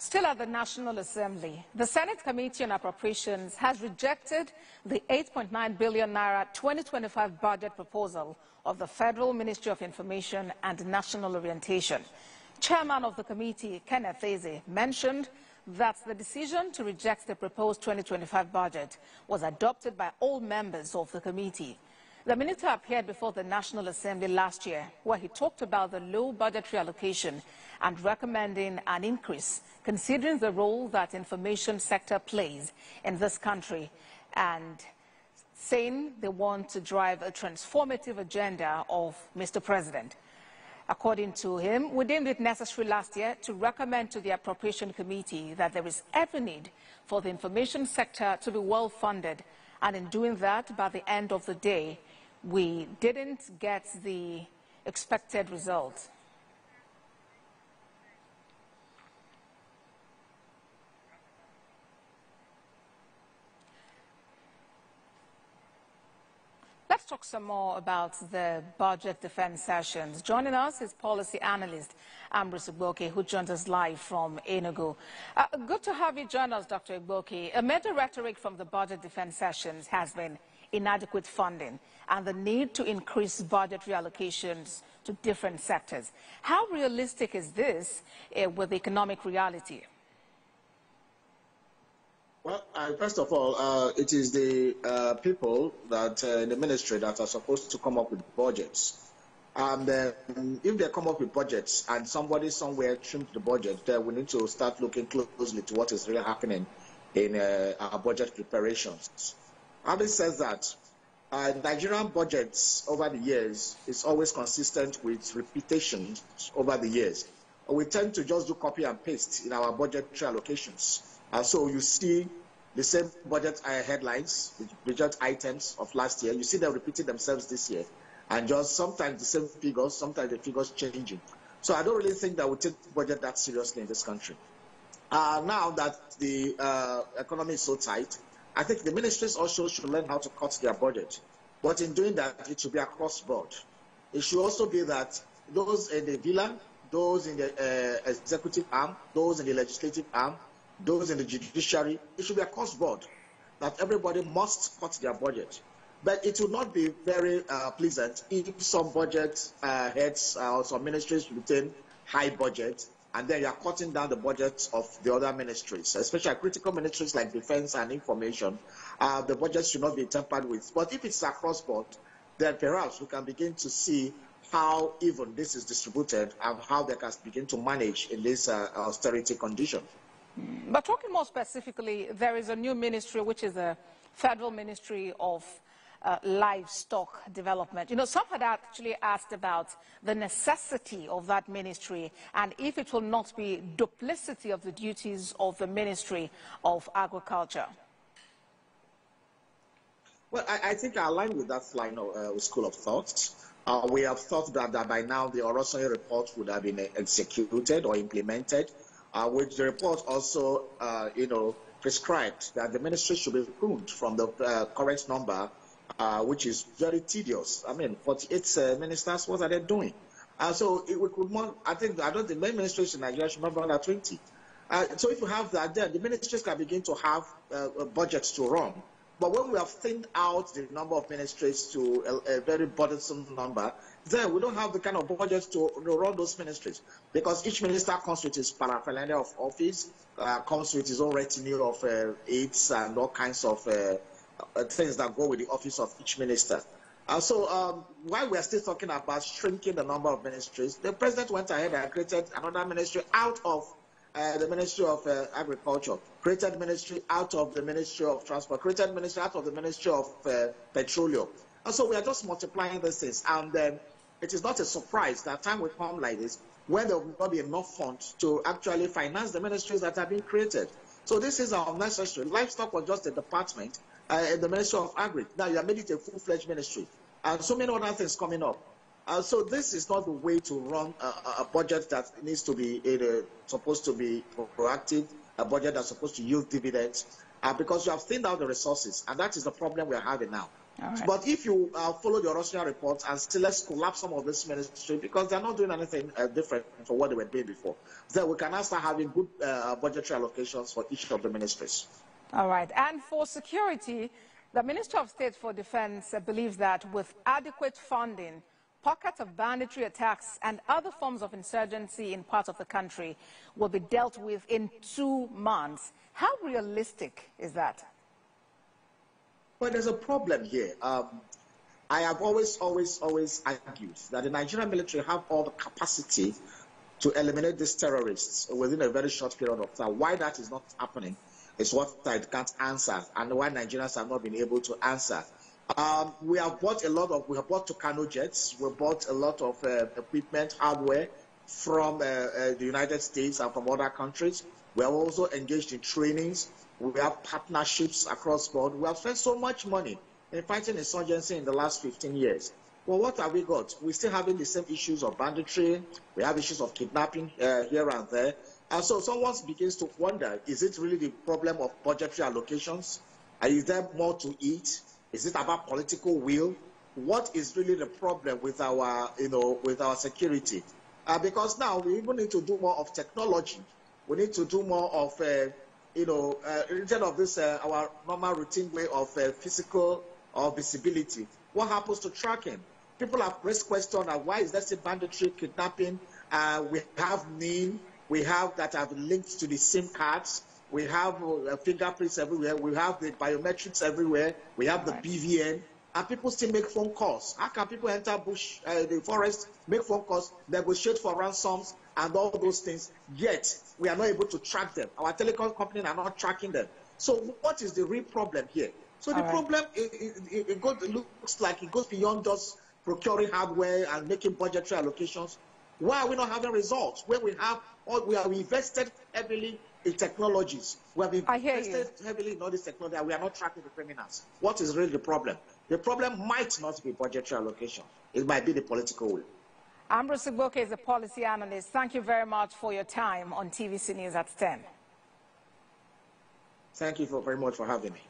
Still at the National Assembly, the Senate Committee on Appropriations has rejected the 8.9 billion naira 2025 budget proposal of the Federal Ministry of Information and National Orientation. Chairman of the committee, Kenneth Eze, mentioned that the decision to reject the proposed 2025 budget was adopted by all members of the committee. The minister appeared before the National Assembly last year, where he talked about the low budgetary allocation and recommending an increase, considering the role that information sector plays in this country, and saying they want to drive a transformative agenda of Mr. President. According to him, we deemed it necessary last year to recommend to the Appropriation Committee that there is every need for the information sector to be well funded, and in doing that, by the end of the day, we didn't get the expected result. Let's talk some more about the budget defense sessions. Joining us is policy analyst Ambrose Igboke, who joins us live from Enugu. Good to have you join us, Dr. Igboke. A major rhetoric from the budget defense sessions has been inadequate funding and the need to increase budgetary allocations to different sectors. How realistic is this with economic reality? Well, first of all, it is the people that in the ministry that are supposed to come up with budgets. And if they come up with budgets and somebody somewhere trimmed the budget, then we need to start looking closely to what is really happening in our budget preparations. Having said that, Nigerian budgets over the years is always consistent with repetitions over the years. We tend to just do copy and paste in our budgetary allocations. So you see the same budget headlines, the budget items of last year. You see them repeating themselves this year. And just sometimes the same figures, sometimes the figures changing. So I don't really think that we take the budget that seriously in this country. Now that the economy is so tight, I think the ministries also should learn how to cut their budget. But in doing that, it should be across board. It should also be that those in the villa, those in the executive arm, those in the legislative arm, those in the judiciary, it should be across board that everybody must cut their budget. But it will not be very pleasant if some budget heads or some ministries retain high budget, and then you are cutting down the budgets of the other ministries, especially critical ministries like defense and information. The budget should not be tampered with. But if it's across board, then perhaps we can begin to see how even this is distributed and how they can begin to manage in this austerity condition. But talking more specifically, there is a new ministry, which is the Federal Ministry of Livestock Development. You know, some had actually asked about the necessity of that ministry and if it will not be duplicity of the duties of the Ministry of Agriculture. Well, I think I align with that line of school of thought. We have thought that by now the Orosanye report would have been executed or implemented, which the report also, prescribed that the ministry should be pruned from the current number, which is very tedious. I mean, 48 ministers, what are they doing? So we could more, I don't think many ministries in Nigeria should not be under 20. So if you have that, then the ministries can begin to have budgets to run. But when we have thinned out the number of ministries to a very burdensome number, then we don't have the kind of budgets to run those ministries, because each minister comes with his paraphernalia of office, comes with his own retinue of aides and all kinds of things that go with the office of each minister. So while we are still talking about shrinking the number of ministries, the president went ahead and created another ministry out of the Ministry of Agriculture, created ministry out of the Ministry of Transport, created ministry out of the Ministry of Petroleum. And so we are just multiplying these things. And then it is not a surprise that time will come like this when there will not be enough funds to actually finance the ministries that have been created. So this is unnecessary. Livestock was just a department in the Ministry of Agri. Now you have made it a full-fledged ministry. And so many other things coming up. So this is not the way to run a budget that needs to be supposed to be proactive, a budget that's supposed to yield dividends, because you have thinned out the resources, and that is the problem we are having now. Right. But if you follow the Russian reports and still let's collapse some of this ministry because they're not doing anything different from what they were doing before, then we can now start having good budgetary allocations for each of the ministries. All right. And for security, the Ministry of State for Defense believes that with adequate funding, pockets of banditry attacks and other forms of insurgency in parts of the country will be dealt with in 2 months. How realistic is that? Well, there's a problem here. I have always argued that the Nigerian military have all the capacity to eliminate these terrorists within a very short period of time. Why that is not happening is what I can't answer, and why Nigerians have not been able to answer. We have bought Tucano jets. We bought a lot of equipment, hardware from the United States and from other countries. We are also engaged in trainings. We have partnerships across board. We have spent so much money in fighting insurgency in the last 15 years. Well, what have we got? We're still having the same issues of banditry. We have issues of kidnapping here and there. And so someone begins to wonder, is it really the problem of budgetary allocations? Is there more to it? Is it about political will? What is really the problem with our, with our security? Because now we even need to do more of technology. We need to do more of, instead of this, our normal routine way of physical or visibility. What happens to tracking? People have raised questions of why is there still banditry, kidnapping? We have NIN, we have that have linked to the SIM cards. We have fingerprints everywhere. We have the biometrics everywhere. We have the BVN. And people still make phone calls. How can people enter the forest, make phone calls, negotiate for ransoms, and all those things, yet we are not able to track them? Our telecom companies are not tracking them. So what is the real problem here? So the problem, it looks like it goes beyond just procuring hardware and making budgetary allocations. Why are we not having results? Where we have invested heavily in technologies. We have invested heavily in all this technology, and we are not tracking the criminals. What is really the problem? The problem might not be budgetary allocation. It might be the political will. Ambrose Igboke is a policy analyst. Thank you very much for your time on TVC News at 10. Thank you very much for having me.